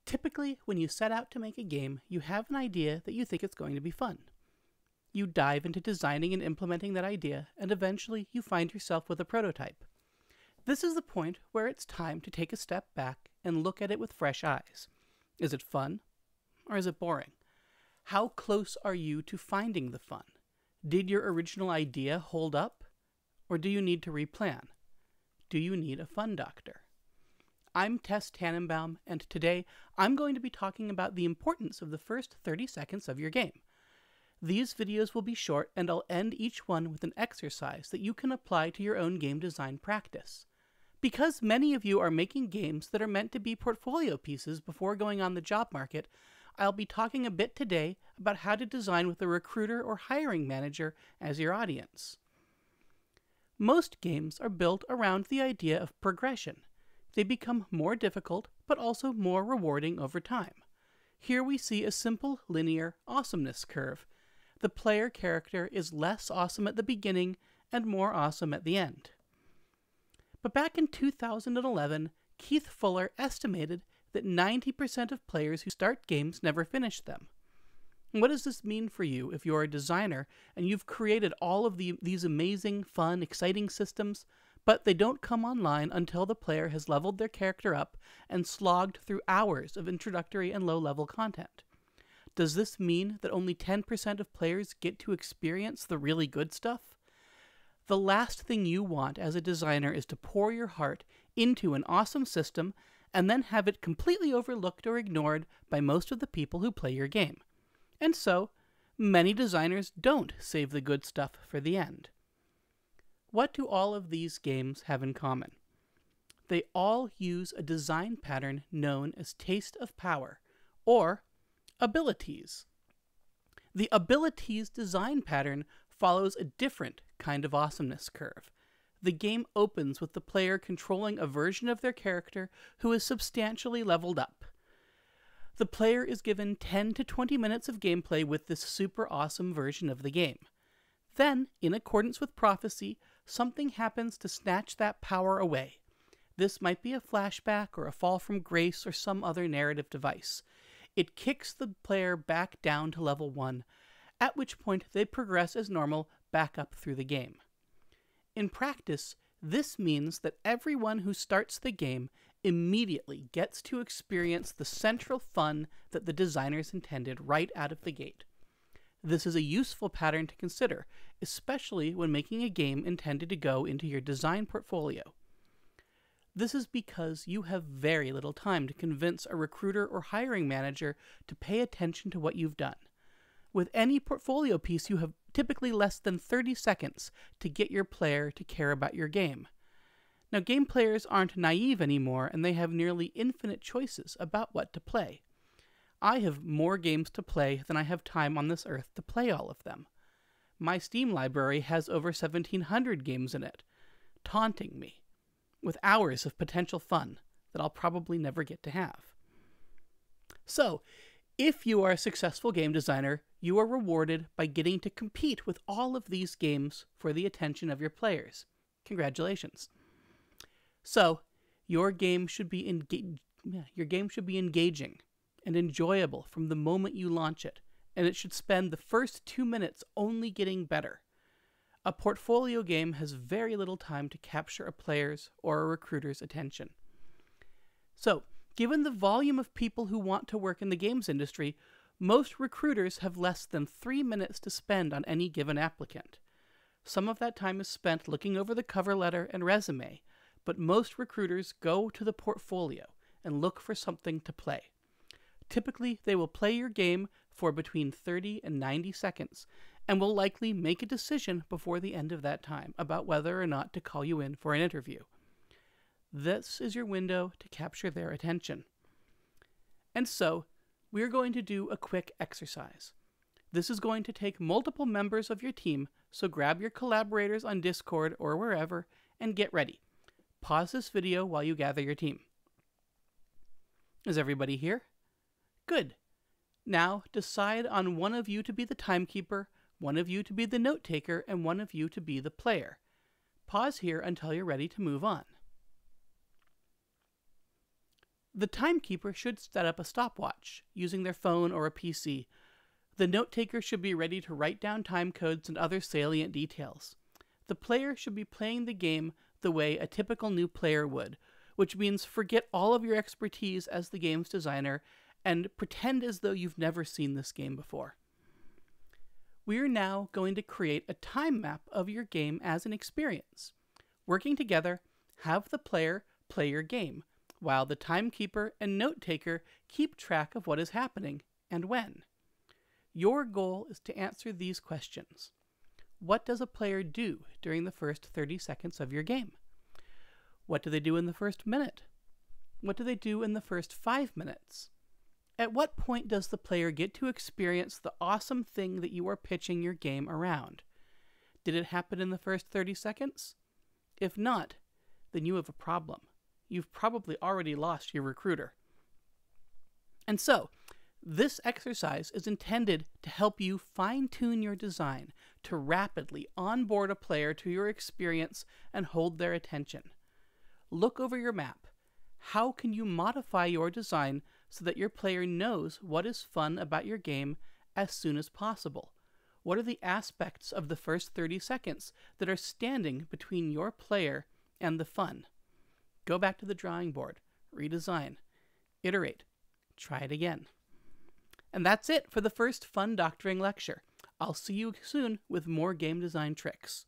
Typically, when you set out to make a game, you have an idea that you think it's going to be fun. You dive into designing and implementing that idea, and eventually you find yourself with a prototype. This is the point where it's time to take a step back and look at it with fresh eyes. Is it fun, or is it boring? How close are you to finding the fun? Did your original idea hold up, or do you need to replan? Do you need a fun doctor? I'm Tess Tanenbaum, and today I'm going to be talking about the importance of the first 30 seconds of your game. These videos will be short, and I'll end each one with an exercise that you can apply to your own game design practice. Because many of you are making games that are meant to be portfolio pieces before going on the job market, I'll be talking a bit today about how to design with a recruiter or hiring manager as your audience. Most games are built around the idea of progression. They become more difficult, but also more rewarding over time. Here we see a simple linear awesomeness curve. The player character is less awesome at the beginning and more awesome at the end. But back in 2011, Keith Fuller estimated that 90% of players who start games never finish them. What does this mean for you if you're a designer and you've created all of these amazing, fun, exciting systems, but they don't come online until the player has leveled their character up and slogged through hours of introductory and low-level content? Does this mean that only 10% of players get to experience the really good stuff? The last thing you want as a designer is to pour your heart into an awesome system and then have it completely overlooked or ignored by most of the people who play your game. And so, many designers don't save the good stuff for the end. What do all of these games have in common? They all use a design pattern known as taste of power, or abilities. The abilities design pattern follows a different kind of awesomeness curve. The game opens with the player controlling a version of their character who is substantially leveled up. The player is given 10 to 20 minutes of gameplay with this super awesome version of the game. Then, in accordance with prophecy, something happens to snatch that power away. This might be a flashback or a fall from grace or some other narrative device. It kicks the player back down to level 1, at which point they progress as normal back up through the game. In practice, this means that everyone who starts the game immediately gets to experience the central fun that the designers intended right out of the gate. This is a useful pattern to consider, especially when making a game intended to go into your design portfolio. This is because you have very little time to convince a recruiter or hiring manager to pay attention to what you've done. With any portfolio piece, you have typically less than 30 seconds to get your player to care about your game. Now, game players aren't naive anymore, and they have nearly infinite choices about what to play. I have more games to play than I have time on this earth to play all of them. My Steam library has over 1,700 games in it, taunting me with hours of potential fun that I'll probably never get to have. So, if you are a successful game designer, you are rewarded by getting to compete with all of these games for the attention of your players. Congratulations. So, your game should be engaging and enjoyable from the moment you launch it, and it should spend the first 2 minutes only getting better. A portfolio game has very little time to capture a player's or a recruiter's attention. So, given the volume of people who want to work in the games industry, most recruiters have less than 3 minutes to spend on any given applicant. Some of that time is spent looking over the cover letter and resume, but most recruiters go to the portfolio and look for something to play. Typically, they will play your game for between 30 and 90 seconds, and will likely make a decision before the end of that time about whether or not to call you in for an interview. This is your window to capture their attention. And so, we're going to do a quick exercise. This is going to take multiple members of your team, so grab your collaborators on Discord or wherever, and get ready. Pause this video while you gather your team. Is everybody here? Good. Now decide on one of you to be the timekeeper, one of you to be the note taker, and one of you to be the player. Pause here until you're ready to move on. The timekeeper should set up a stopwatch using their phone or a PC. The note taker should be ready to write down time codes and other salient details. The player should be playing the game the way a typical new player would, which means forget all of your expertise as the game's designer and pretend as though you've never seen this game before. We are now going to create a time map of your game as an experience. Working together, have the player play your game, while the timekeeper and note taker keep track of what is happening and when. Your goal is to answer these questions. What does a player do during the first 30 seconds of your game? What do they do in the first minute? What do they do in the first 5 minutes? At what point does the player get to experience the awesome thing that you are pitching your game around? Did it happen in the first 30 seconds? If not, then you have a problem. You've probably already lost your recruiter. And so, this exercise is intended to help you fine-tune your design to rapidly onboard a player to your experience and hold their attention. Look over your map. How can you modify your design so that your player knows what is fun about your game as soon as possible? What are the aspects of the first 30 seconds that are standing between your player and the fun? Go back to the drawing board, redesign, iterate, try it again. And that's it for the first Fun Doctoring lecture. I'll see you soon with more game design tricks.